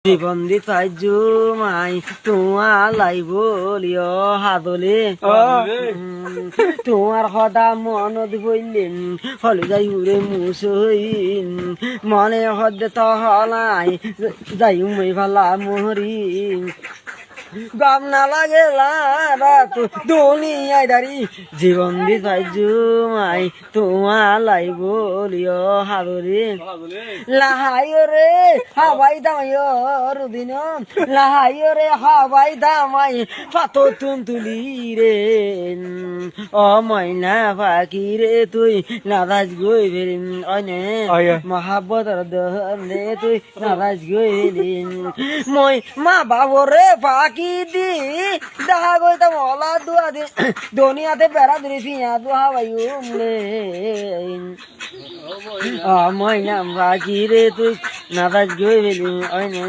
জীবন দি তাই জুমাই তোমার লাই বলিও হাদলে তোমার সদা মনত বললেন হলে যাই উড়ে মুসইন মনে হদে তো হলাই যাই মই ভালা মহরি গাম না লাগে তো দুনিয়ায় দাঁড়ি জীবন দি তাই জুমাই তোমার লাই বলিও হাদলে লাহাইও রে হাবাই দামাইও রুদিন লাহাইও রে হাবাই দামাই পাতো তুলি রে ও ময়না পাখি রে তুই নারাজ গই ফেরিন অনে মহাব্বতর দহলে তুই নারাজ গই ফেরিন মই মা বাবু রে পাখি দি দেখা গইতাম ওলা দুয়া দি দুনিয়াতে বেড়া ধরে ফিয়া দুহা বাইম রে ময়না পাখি রে তুই নারাজ গই ফেরিন অনে